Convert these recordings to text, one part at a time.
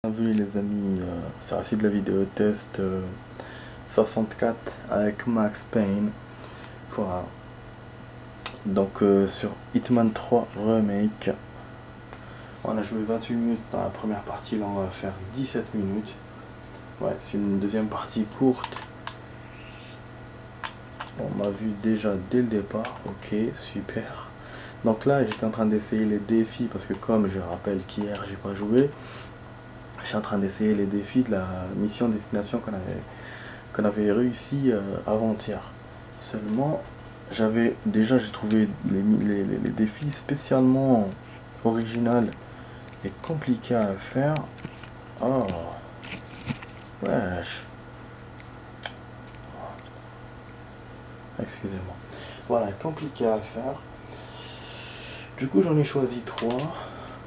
Bienvenue les amis, c'est la suite de la vidéo test 64 avec Max Payne. Voilà. Donc sur Hitman 3 Remake, on a joué 28 minutes dans la première partie, là on va faire 17 minutes. Ouais, c'est une deuxième partie courte. On m'a vu déjà dès le départ, ok, super. Donc là j'étais en train d'essayer les défis parce que comme je rappelle qu'hier j'ai pas joué, je suis en train d'essayer les défis de la mission destination qu'on avait réussi avant-hier. Seulement, j'ai trouvé les défis spécialement originaux et compliqués à faire. Oh, wesh. Excusez-moi. Voilà, compliqué à faire. Du coup, j'en ai choisi 3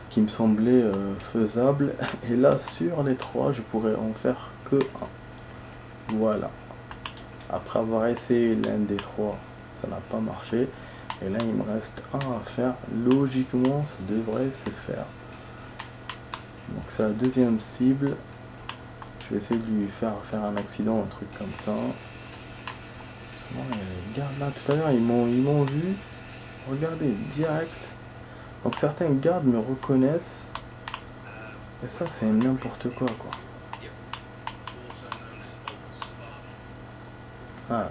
qui me semblaient faisables. Et là, sur les 3, je pourrais en faire que un. Voilà. Après avoir essayé l'un des 3, ça n'a pas marché. Et là, il me reste un à faire. Logiquement, ça devrait se faire. Donc, c'est la deuxième cible. Je vais essayer de lui faire un accident, un truc comme ça. Ouais, regarde là, tout à l'heure, ils m'ont vu. Regardez, direct. Donc, certains gardes me reconnaissent. Et ça, c'est n'importe quoi. Ah,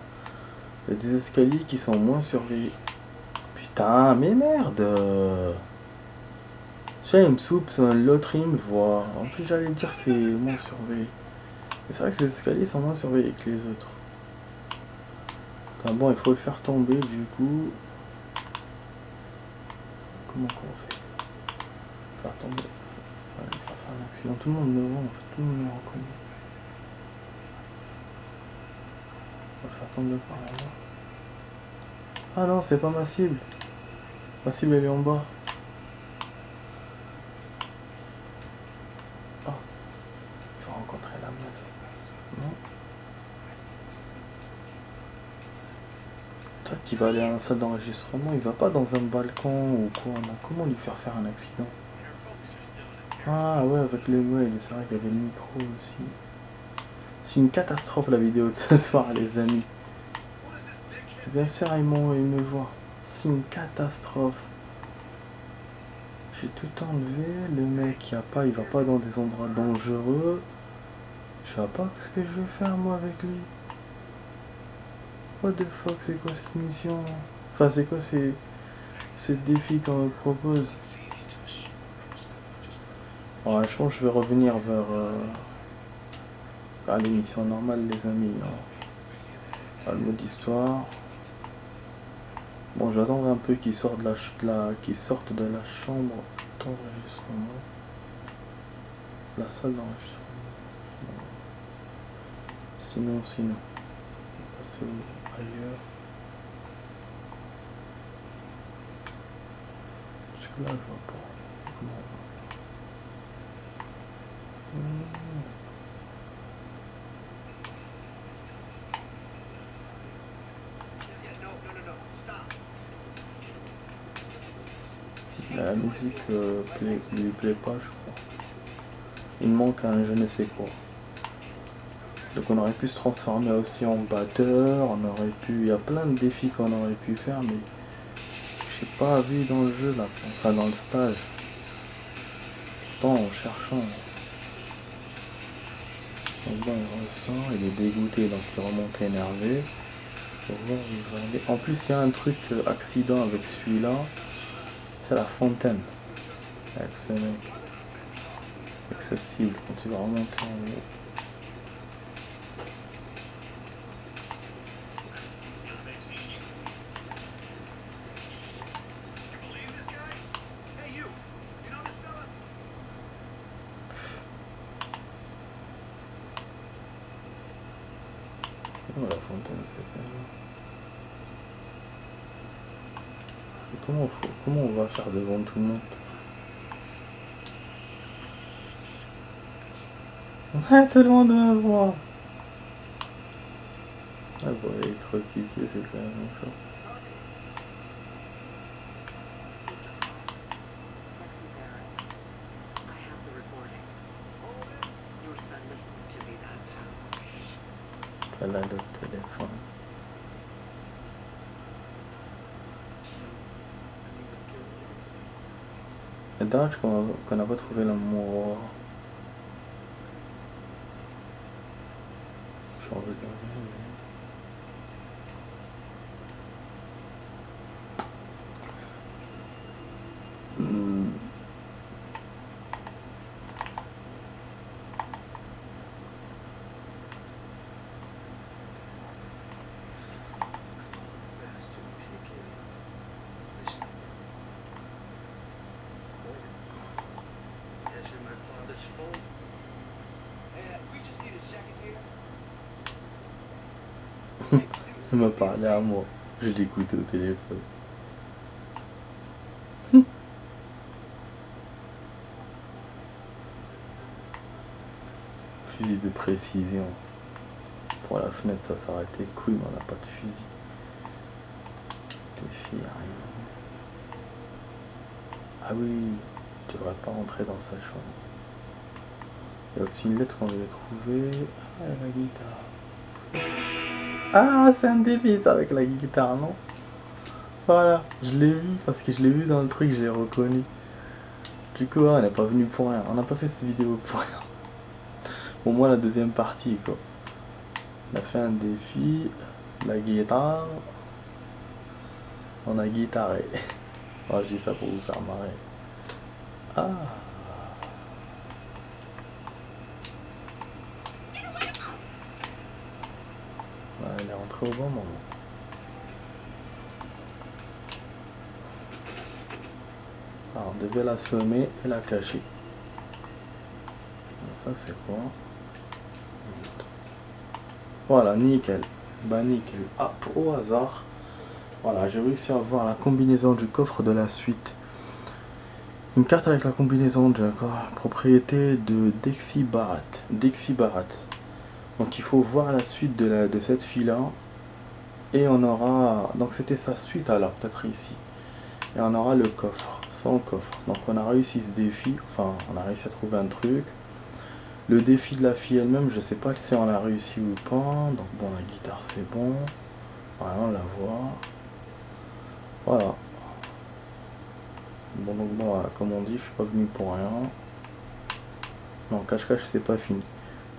il y a des escaliers qui sont moins surveillés. Putain, mais merde! Tiens, il me soupçonne, l'autre il me voit. En plus, j'allais dire qu'il est moins surveillé. Et c'est vrai que ces escaliers sont moins surveillés que les autres. Ah bon, il faut le faire tomber du coup. Comment qu'on fait? Faire tomber. Faire un accident. Tout le monde me voit en fait, tout le monde me reconnaît. On va faire tomber par là-bas. Ah non, c'est pas ma cible. Ma cible elle est en bas. Ah, il faut rencontrer la meuf. Non. Ça qui va aller à la salle d'enregistrement, il va pas dans un balcon ou quoi. Non. Comment lui faire un accident? Ah ouais, avec les ouais, c'est vrai qu'il y avait le micro aussi. C'est une catastrophe la vidéo de ce soir les amis. Bien sûr ils me voient. C'est une catastrophe. J'ai tout enlevé, le mec il va pas dans des endroits dangereux. Je sais pas qu'est-ce que je vais faire moi avec lui. What the fuck, c'est quoi cette mission? Enfin c'est quoi ces défis qu'on me propose? Ouais, je pense que je vais revenir vers l'émission normale les amis. Le mode histoire. Bon, j'attends un peu qu'ils sortent qu'ils sortent de la chambre d'enregistrement. La salle d'enregistrement. Sinon. Passer ailleurs. Parce que là, je vois pas. Comment on va. La musique lui plaît pas, je crois. Il manque un je ne sais quoi. Donc on aurait pu se transformer aussi en batteur, on aurait pu. Il y a plein de défis qu'on aurait pu faire, mais je sais pas vu dans le jeu là, enfin dans le stage. Pourtant en cherchant. Donc bon, il ressent, il est dégoûté, donc il remonte énervé. Pour voir où il va aller. En plus il y a un truc accident avec celui-là, c'est la fontaine. Avec ce mec. Avec cette cible, quand il va remonter en haut. Oh, la fontaine, c'était là. Comment on va faire devant tout le monde? Ouais, tout le monde me voit. Ah bon, électrocuté, c'est quand même chaud. Elle a le téléphone. C'est dommage qu'on n'a pas trouvé le mot. Je vais regarder. Il m'a parlé à moi. Je l'écoutais au téléphone. Fusil de précision. Pour la fenêtre, ça s'arrêtait. Couille, mais on n'a pas de fusil. Défi, rien. Ah oui, tu devrais pas rentrer dans sa chambre. Il y a aussi une lettre qu'on devait trouver. Ah, la guitare. Ah, c'est un défi ça avec la guitare, non? Voilà, je l'ai vu parce que je l'ai vu dans le truc, je l'ai reconnu. Du coup, on n'est pas venu pour rien. On n'a pas fait cette vidéo pour rien. Au moins la deuxième partie, quoi. On a fait un défi. La guitare. On a guitaré. Oh, je dis ça pour vous faire marrer. Ah. Ouais, elle est rentrée au bon moment. Alors, on devait la semer et la cacher. Ça, c'est quoi? Voilà, nickel. Bah, nickel. Ah, au hasard. Voilà, j'ai réussi à avoir la combinaison du coffre de la suite. Une carte avec la combinaison de propriété de Dexy Barat. Donc il faut voir la suite de cette fille-là. Et on aura... Donc c'était sa suite alors, peut-être ici. Et on aura le coffre, son coffre. Donc on a réussi ce défi. Enfin, on a réussi à trouver un truc. Le défi de la fille elle-même, je sais pas si on l'a réussi ou pas. Donc bon, la guitare c'est bon. Voilà, on la voit. Voilà. Bon, donc bon, voilà, comme on dit, je suis pas venu pour rien. Non, cache-cache, c'est pas fini.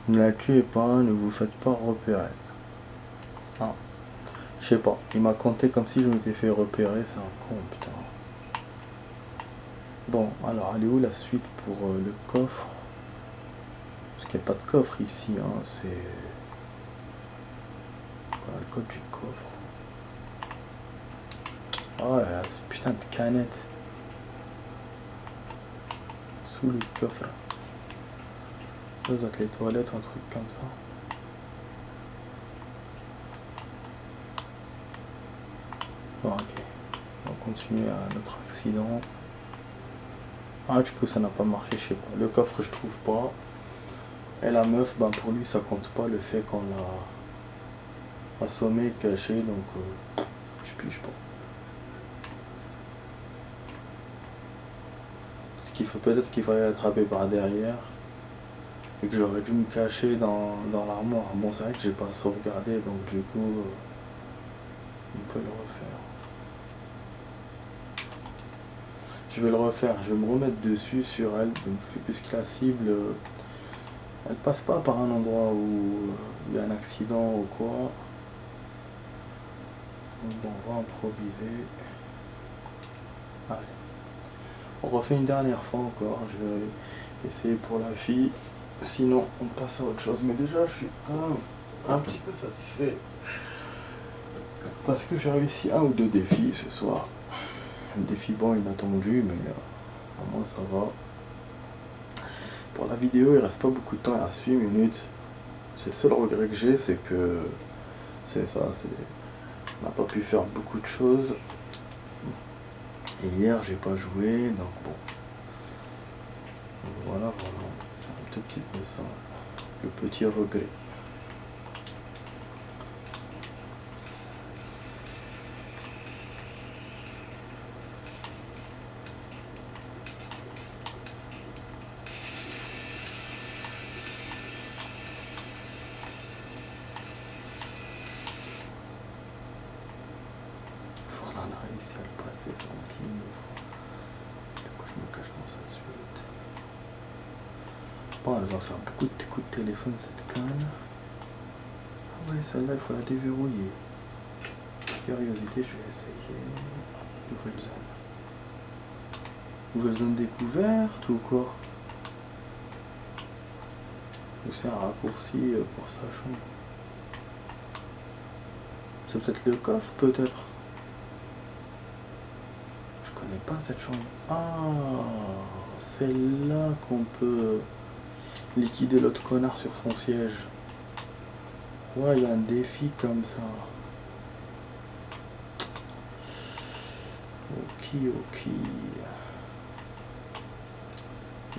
Ne la tuez pas, ne vous faites pas repérer. Ah. Je sais pas, il m'a compté comme si je m'étais fait repérer, c'est un con, putain. Bon, alors, elle est où la suite pour le coffre? Parce qu'il n'y a pas de coffre ici, hein, c'est... Voilà, le code du coffre. Oh là là, ce putain de canette. Sous le coffre, là. Ça doit être les toilettes ou un truc comme ça. Bon, ok. On va continuer à notre accident. Ah, du coup, ça n'a pas marché, je sais pas. Le coffre, je trouve pas. Et la meuf, ben, pour lui, ça compte pas le fait qu'on l'a assommé, caché, donc je pige pas. Ce qu'il faut peut-être qu'il fallait l'attraper par derrière. Et que j'aurais dû me cacher dans l'armoire. Bon, c'est vrai que j'ai pas sauvegardé, donc du coup, on peut le refaire. Je vais le refaire, je vais me remettre dessus sur elle, puisque la cible, elle passe pas par un endroit où il y a un accident ou quoi. Donc bon, on va improviser. Allez. On refait une dernière fois encore, je vais essayer pour la fille. Sinon, on passe à autre chose. Mais déjà, je suis quand même un petit peu satisfait. Parce que j'ai réussi un ou deux défis ce soir. Un défi bon, inattendu, mais au moins ça va. Pour la vidéo, il reste pas beaucoup de temps, il reste 8 minutes. C'est le seul regret que j'ai, c'est que... C'est ça, on n'a pas pu faire beaucoup de choses. Et hier, j'ai pas joué, donc bon. Voilà, c'est un tout petit peu ça. Le petit regret. c'est ça qui m'ouvre. Du coup, je me cache dans sa suite. Bon, elle va faire beaucoup de coups de téléphone, cette canne. Ah ouais, celle-là, il faut la déverrouiller. Curiosité, je vais essayer. Nouvelle zone. Nouvelle zone découverte ou quoi? Ou c'est un raccourci pour sa chambre? C'est peut-être le coffre, peut-être. Je connais pas cette chambre. Ah, c'est là qu'on peut liquider l'autre connard sur son siège. Ouais, il y a un défi comme ça. Ok.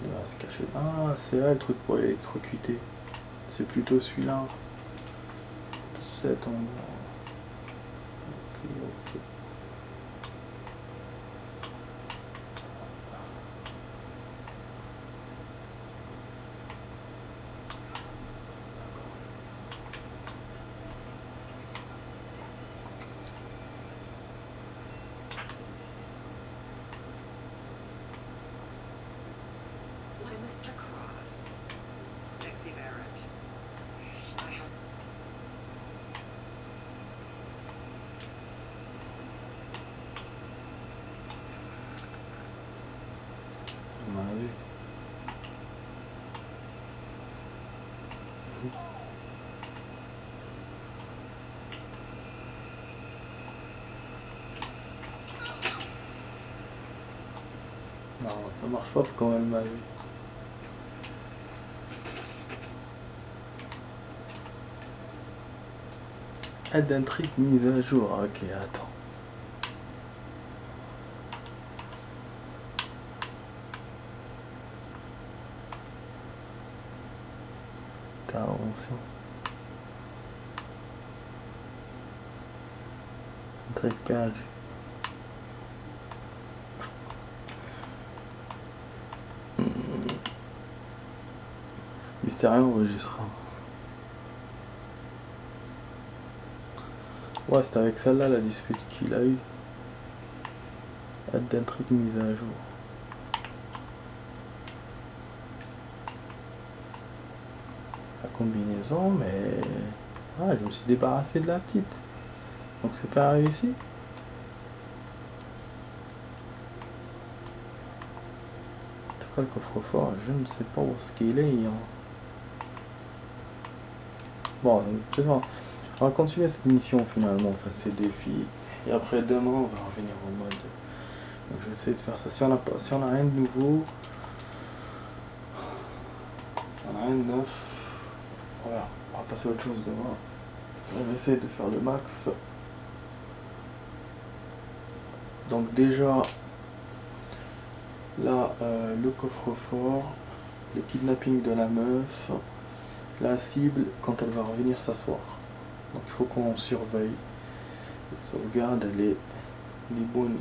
Il va se cacher. Ah, c'est là le truc pour l'électrocuter. C'est plutôt celui-là. Cet endroit. Ok. Why, Mr. Cross? Dixie Barrett. I have... On a vu. Non, ça marche pas quand elle m'a vu. Aide d'un trick mise à jour. Ok, attends. Intervention. Un trick perdu. Mystérieux enregistrant. Ouais, c'est avec celle-là la dispute qu'il a eu. Aide d'un trick mise à jour. La combinaison, mais... Ah, je me suis débarrassé de la petite. Donc c'est pas réussi. En tout cas, le coffre-fort, je ne sais pas où est-ce qu'il est. Bon, on va continuer cette mission finalement, enfin ces défis. Et après demain, on va revenir au mode. Donc je vais essayer de faire ça. Si on a rien de nouveau, si on a rien de neuf, voilà, on va passer à autre chose demain. On va essayer de faire le max. Donc déjà, là, le coffre-fort, le kidnapping de la meuf, la cible quand elle va revenir s'asseoir. Donc il faut qu'on surveille. La sauvegarde, elle est bonne.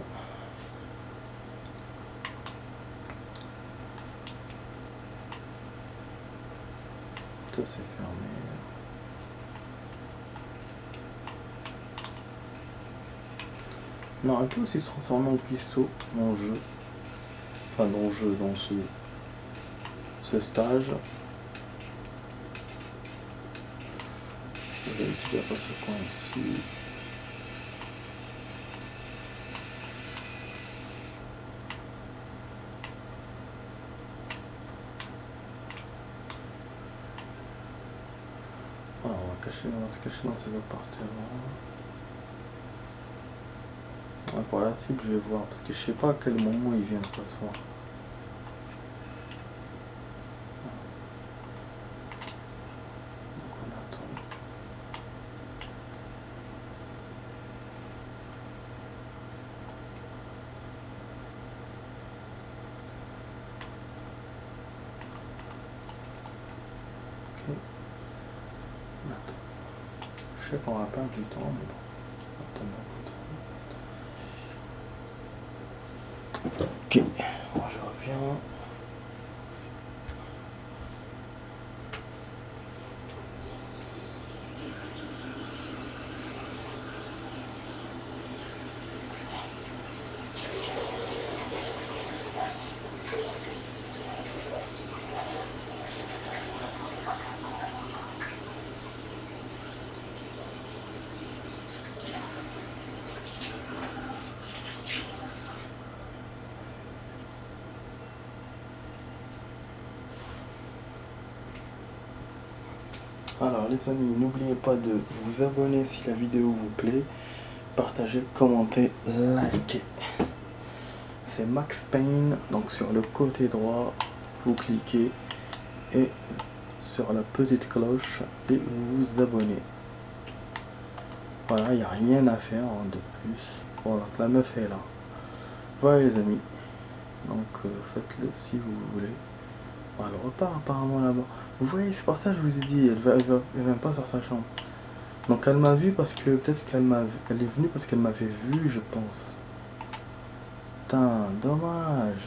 Ça c'est fermé. Non, elle peut aussi se transformer en cuistot dans le jeu. Enfin dans le jeu, dans ce stage. Je vais utiliser ce coin ici. Alors, on va se cacher dans ces appartements. Ouais, pour la cible, je vais voir, parce que je sais pas à quel moment il vient s'asseoir. Donc on attend. Ok. Attends. Je sais qu'on va perdre du temps, mais bon. Attends, comme ça. Ok. Bon, je reviens. Alors les amis, n'oubliez pas de vous abonner si la vidéo vous plaît, partager, commenter, liker. C'est Max Payne, donc sur le côté droit, vous cliquez et sur la petite cloche et vous vous abonnez. Voilà, il n'y a rien à faire de plus. Voilà, la meuf est là. Voilà les amis, donc faites-le si vous voulez. Voilà, elle repart apparemment là-bas. Vous voyez, c'est pour ça que je vous ai dit, elle vient pas sur sa chambre. Donc elle m'a vu parce que peut-être elle est venue parce qu'elle m'avait vu, je pense. Putain, dommage.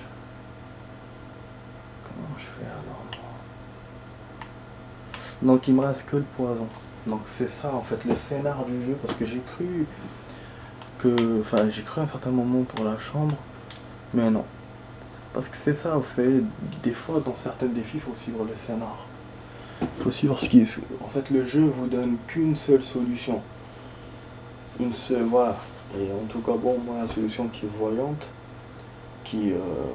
Comment je fais alors moi? Donc il me reste que le poison. Donc c'est ça en fait le scénar du jeu, parce que j'ai cru que, enfin j'ai cru à un certain moment pour la chambre, mais non. Parce que c'est ça, vous savez, des fois dans certains défis, il faut suivre le scénar. Il faut suivre ce qui est... En fait, le jeu vous donne qu'une seule solution. Une seule, voilà. Et en tout cas, bon, moi, la solution qui est voyante,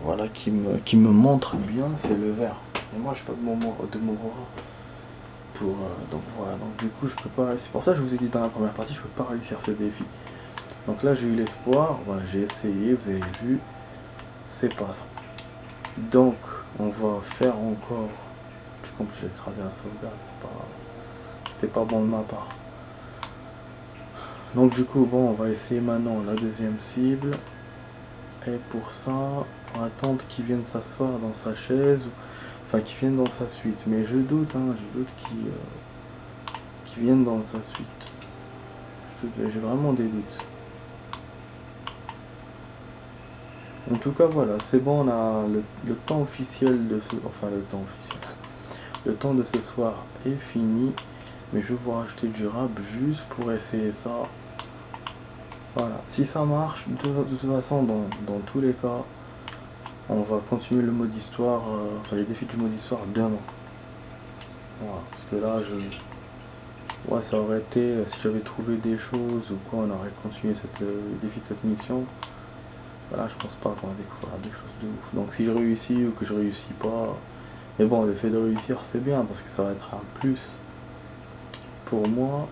voilà, qui me montre bien, c'est le vert. Et moi, je n'ai pas de Morora. Donc voilà, donc du coup, je peux pas... C'est pour ça que je vous ai dit dans la première partie, je peux pas réussir ce défi. Donc là, j'ai eu l'espoir, voilà, j'ai essayé, vous avez vu, c'est pas ça. Donc, on va faire encore... Comme j'ai écrasé la sauvegarde, c'était pas bon de ma part. Donc du coup, bon, on va essayer maintenant la deuxième cible. Et pour ça, on va attendre qu'il vienne s'asseoir dans sa chaise, enfin qu'il vienne dans sa suite. Mais je doute, qu'il vienne dans sa suite. J'ai vraiment des doutes. En tout cas, voilà, c'est bon, on a le temps officiel de ce... Enfin, le temps officiel. Le temps de ce soir est fini. Mais je vais vous rajouter du rap juste pour essayer ça. Voilà, si ça marche, de toute façon, dans tous les cas, on va continuer le mode histoire, les défis du mode histoire demain. Voilà, parce que là, ouais, ça aurait été, si j'avais trouvé des choses ou quoi, on aurait continué le défi de cette mission. Voilà, je pense pas qu'on va découvrir des choses de ouf. Donc si je réussis ou que je réussis pas, mais bon, le fait de réussir, c'est bien, parce que ça va être un plus pour moi,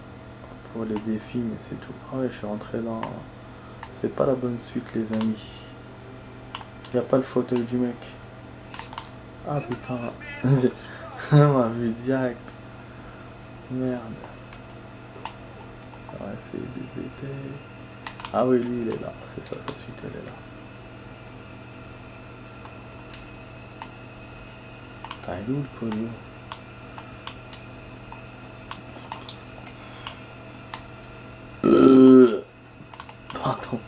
pour les défis, mais c'est tout. Ah ouais, je suis rentré dans... C'est pas la bonne suite, les amis. Y a pas le fauteuil du mec. Ah putain. On m'a vu direct. Merde. Ouais, c'est DBT. Ah oui, lui il est là. C'est ça, sa suite elle est là. Putain, il est où le pognon? Pardon.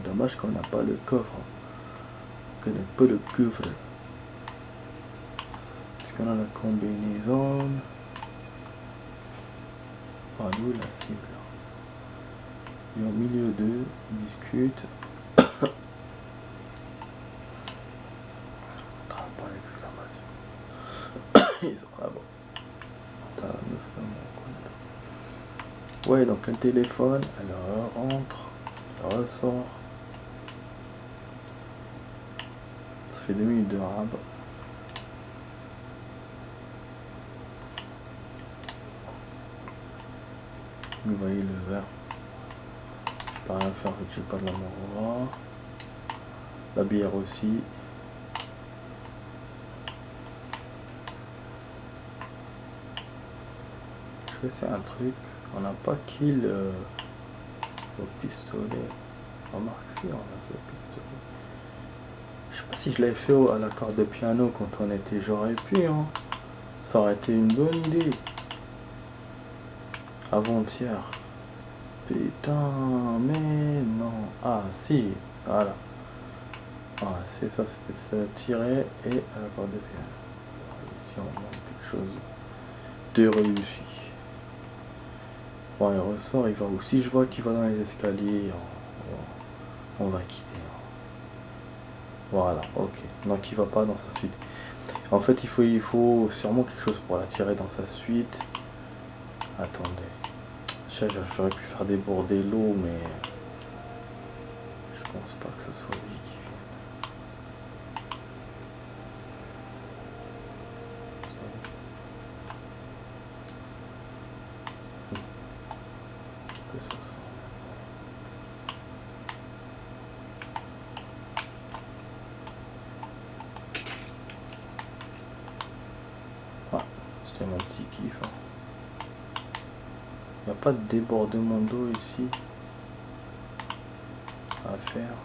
Dommage qu'on n'a pas le coffre. Qu'on n'a pas le coffre. Parce qu'on a la combinaison. Ah, nous la cible. Il est au milieu d'eux, ils discutent. Pas d'exclamation. Ils sont là-bas. Ouais, donc un téléphone, elle rentre, elle ressort. Ça fait 2 minutes de rab. Vous voyez le verre. Je peux rien faire vu que j'ai pas de la Morora. La bière aussi. Je vais essayer un truc. On n'a pas kill au pistolet. Remarque si on a fait au pistolet. Je sais pas si je l'avais fait à la corde de piano quand on était. J'aurais pu, hein. Ça aurait été une bonne idée. Avant-hier. Putain, mais non. Ah si, voilà. Ah, c'est ça, c'était ça, tirer et à la corde de piano. Si on manque quelque chose de réussi. Bon, il ressort, il va où? Si je vois qu'il va dans les escaliers, on va quitter. Voilà, ok. Donc il va pas dans sa suite. En fait, il faut sûrement quelque chose pour l'attirer dans sa suite. Attendez. J'aurais pu faire déborder l'eau, mais je pense pas que ce soit lui qui C'était mon petit kiff. Hein. Il n'y a pas de débordement d'eau ici à faire.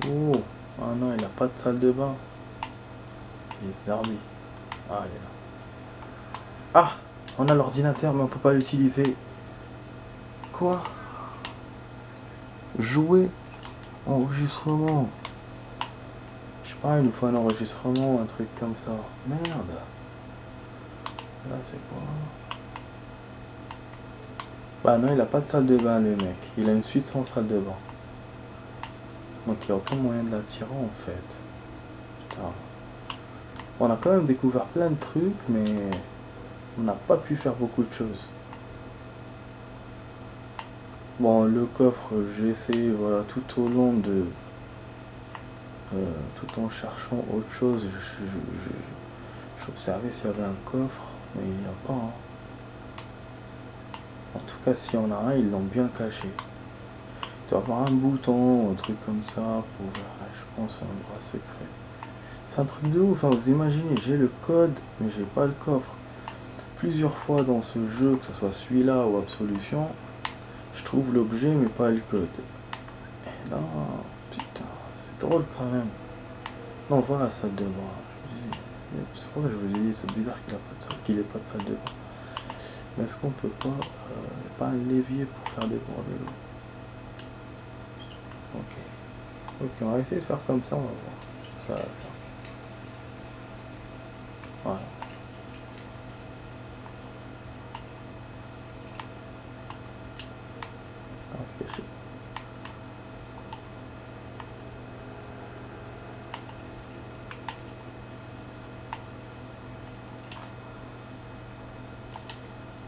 Oh, ah non, il n'a pas de salle de bain. Les armées. Ah, il est là. Ah, on a l'ordinateur, mais on peut pas l'utiliser. Quoi? Jouer, enregistrement. Je sais pas, il nous faut un enregistrement, un truc comme ça. Merde. Là, c'est quoi? Bah non, il a pas de salle de bain, le mec. Il a une suite sans salle de bain. Donc il n'y a aucun moyen de l'attirer en fait. Putain. On a quand même découvert plein de trucs, mais on n'a pas pu faire beaucoup de choses. Bon, le coffre, j'ai essayé, voilà, tout au long de... tout en cherchant autre chose, j'observais s'il y avait un coffre, mais il n'y a pas. Hein. En tout cas, s'il y en a un, ils l'ont bien caché. Il doit y avoir un bouton, un truc comme ça, pour... je pense un bras secret. C'est un truc de ouf, hein, vous imaginez, j'ai le code, mais j'ai pas le coffre. Plusieurs fois dans ce jeu, que ce soit celui-là ou Absolution, je trouve l'objet, mais pas le code. Et là, putain, c'est drôle quand même. Non, voilà, salle de bain. C'est pour ça que je vous ai dit, c'est bizarre qu'il ait pas de salle de bain. Mais est-ce qu'on peut pas un levier pour faire déborder l'eau? Ok, on va essayer de faire comme ça, on va voir. Ça va faire. Voilà. Ah, c'est caché.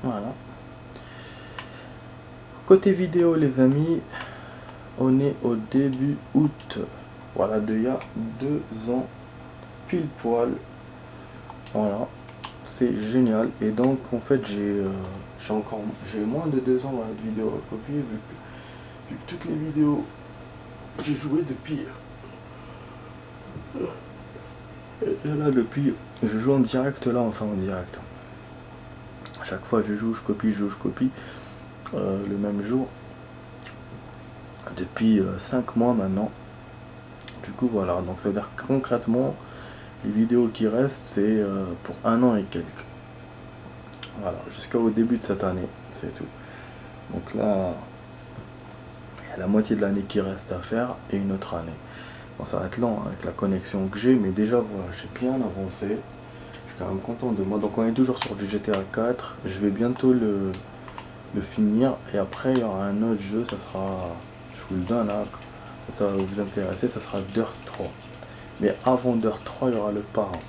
Voilà. Côté vidéo, les amis, on est au début août. Voilà, il y a 2 ans, pile poil. Voilà, c'est génial. Et donc, en fait, j'ai moins de 2 ans à la vidéo à copier, vu que toutes les vidéos que j'ai joué depuis. Et là, depuis, je joue en direct, là, enfin en direct. À chaque fois, je joue, je copie, je copie. Le même jour. Depuis 5 mois maintenant. Du coup, voilà. Donc, ça veut dire que concrètement, les vidéos qui restent, c'est pour 1 an et quelques. Voilà, jusqu'au début de cette année, c'est tout. Donc là, il y a la moitié de l'année qui reste à faire et une autre année. Bon, ça va être lent avec la connexion que j'ai, mais déjà, voilà, j'ai bien avancé. Je suis quand même content de moi. Donc on est toujours sur du GTA 4. Je vais bientôt le finir. Et après, il y aura un autre jeu, ça sera... Je vous le donne là, ça va vous intéresser, ça sera Dirt 3. Mais avant Dirt 3, il y aura le Parrain.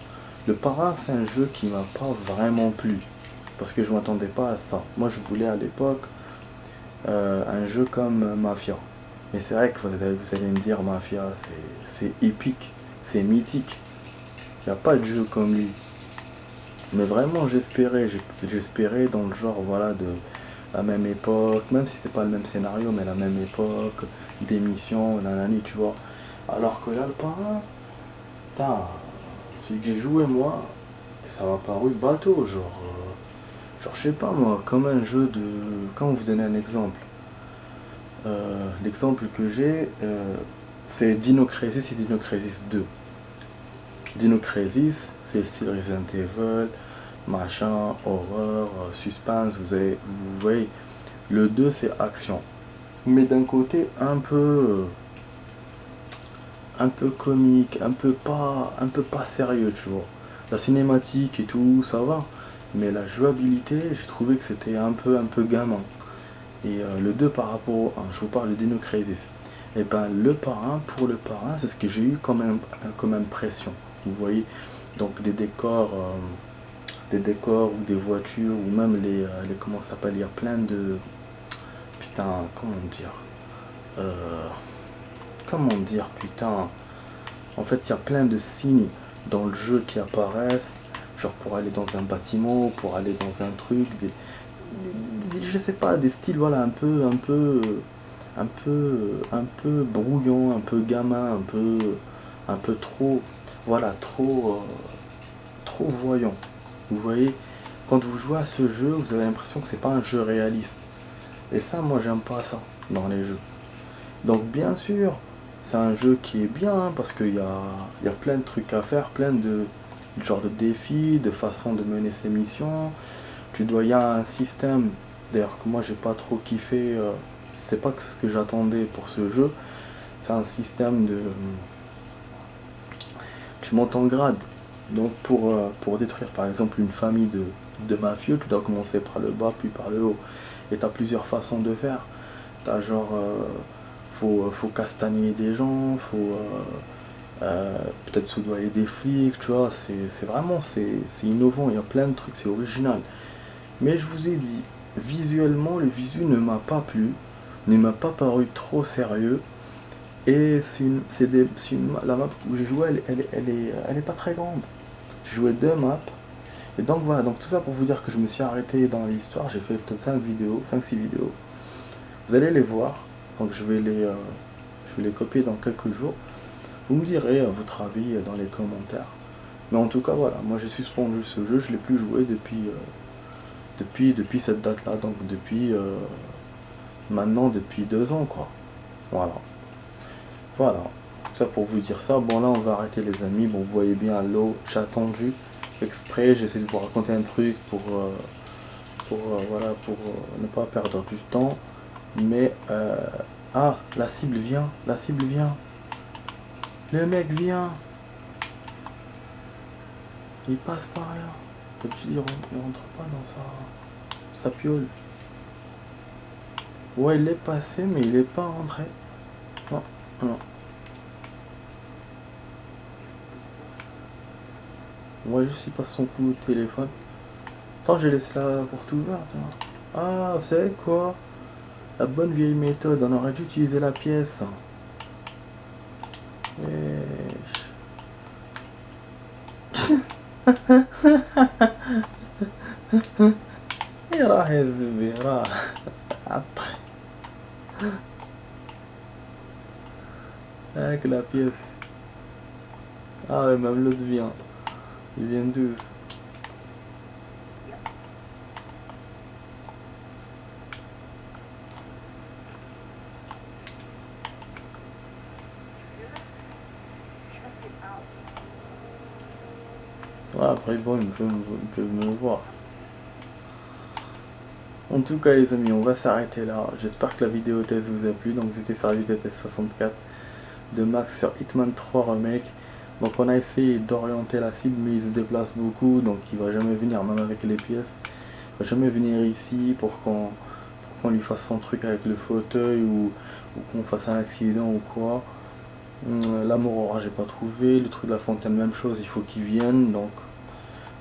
Le Parrain, c'est un jeu qui m'a pas vraiment plu. Parce que je m'attendais pas à ça. Moi, je voulais à l'époque un jeu comme Mafia. Mais c'est vrai que vous allez me dire, Mafia, c'est épique, c'est mythique. Il n'y a pas de jeu comme lui. Mais vraiment, j'espérais dans le genre, voilà, de la même époque, même si c'est pas le même scénario, mais la même époque, des missions, nanani, tu vois. Alors que là, le Parrain, putain, celui que j'ai joué moi, ça m'a paru bateau, genre, je sais pas moi, comme un jeu de... Comment vous donner un exemple? L'exemple que j'ai, c'est Dino Crisis et Dino Crisis 2. Dino Crisis, c'est le style Resident Evil, machin, horreur, suspense, vous voyez. Le 2, c'est action. Mais d'un côté, un peu comique, un peu pas sérieux, tu vois. La cinématique et tout, ça va. Mais la jouabilité, j'ai trouvé que c'était un peu gamin. Et le 2 par rapport au 1, je vous parle de Dino Crisis. Et ben le Parrain, pour le Parrain, c'est ce que j'ai eu comme impression. Vous voyez, donc des décors ou des voitures, ou même les comment ça s'appelle, il y a plein de... Putain, comment dire, putain. En fait, il y a plein de signes dans le jeu qui apparaissent, genre pour aller dans un bâtiment, pour aller dans un truc, je sais pas, des styles, voilà, un peu brouillon, un peu gamin, un peu trop, voilà, trop trop voyant. Vous voyez, quand vous jouez à ce jeu, vous avez l'impression que c'est pas un jeu réaliste. Et ça, moi, j'aime pas ça dans les jeux. Donc, bien sûr, c'est un jeu qui est bien hein, parce qu'il y a plein de trucs à faire, plein de genre de défis, de façons de mener ses missions. Il y a un système, d'ailleurs que moi j'ai pas trop kiffé, c'est pas ce que j'attendais pour ce jeu. C'est un système de tu montes en grade. Donc pour détruire par exemple une famille de mafieux, tu dois commencer par le bas puis par le haut. Et tu as plusieurs façons de faire. T'as genre faut castagner des gens, peut-être soudoyer des flics, tu vois, c'est vraiment c'est innovant, il y a plein de trucs, c'est original. Mais je vous ai dit, visuellement le visu ne m'a pas plu, ne m'a pas paru trop sérieux. Et la map où j'ai joué, elle est pas très grande. J'ai joué 2 maps. Et donc voilà, donc tout ça pour vous dire que je me suis arrêté dans l'histoire, j'ai fait peut-être 5 vidéos, 5-6 vidéos. Vous allez les voir, donc je vais les copier dans quelques jours. Vous me direz votre avis dans les commentaires. Mais en tout cas voilà, moi j'ai suspendu ce jeu, je ne l'ai plus joué depuis cette date-là, donc maintenant depuis 2 ans quoi. Voilà. Voilà. Ça pour vous dire ça. Bon là on va arrêter les amis. Bon vous voyez bien l'eau, j'ai attendu exprès, j'essaie de vous raconter un truc voilà, pour ne pas perdre du temps. Mais ah, la cible vient, le mec vient, il passe par là. D'habitude il rentre pas dans sa piole. Ouais il est passé mais il est pas rentré. Non, non. On va juste y passer son coup au téléphone. Attends, j'ai laissé la porte ouverte. Hein. Ah, vous savez quoi? La bonne vieille méthode, on aurait dû utiliser la pièce. ايه راح يا زلمة راح عطل avec la pièce. Ah ouais, même l'autre vient. Ils viennent tous. Ouais, après bon, ils peuvent me voir. En tout cas les amis, on va s'arrêter là. J'espère que la vidéo test vous a plu. Donc c'était servi de test 64 de Max sur Hitman 3 Remake. Donc on a essayé d'orienter la cible mais il se déplace beaucoup. Donc il va jamais venir même avec les pièces. Il va jamais venir ici pour qu'on lui fasse son truc avec le fauteuil ou qu'on fasse un accident ou quoi. L'amour j'ai pas trouvé. Le truc de la fontaine même chose, il faut qu'il vienne.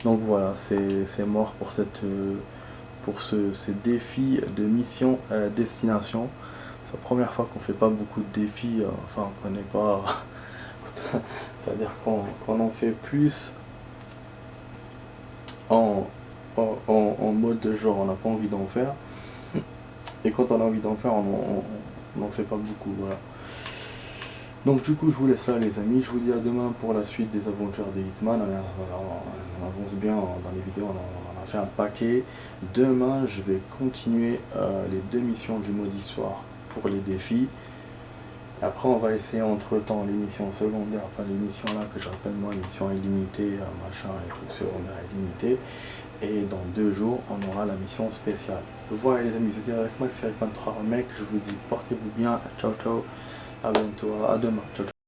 Donc voilà, c'est mort pour ce défi de mission destination. C'est la première fois qu'on fait pas beaucoup de défis, enfin on connaît pas, c'est-à-dire qu'on en fait plus en mode de genre on n'a pas envie d'en faire, et quand on a envie d'en faire on n'en fait pas beaucoup, voilà. Donc du coup je vous laisse là les amis, je vous dis à demain pour la suite des aventures des Hitman. On avance bien dans les vidéos, on a fait un paquet. Demain je vais continuer les 2 missions du mode histoire pour les défis. Après on va essayer entre temps les missions secondaires, enfin les missions là que je rappelle moi, missions illimitées, machin et tout secondaire illimité. Et dans 2 jours on aura la mission spéciale. Voilà les amis, c'était avec Max sur Hitman 3 Remake, je vous dis portez-vous bien, ciao ciao. À bientôt, à demain, ciao ciao.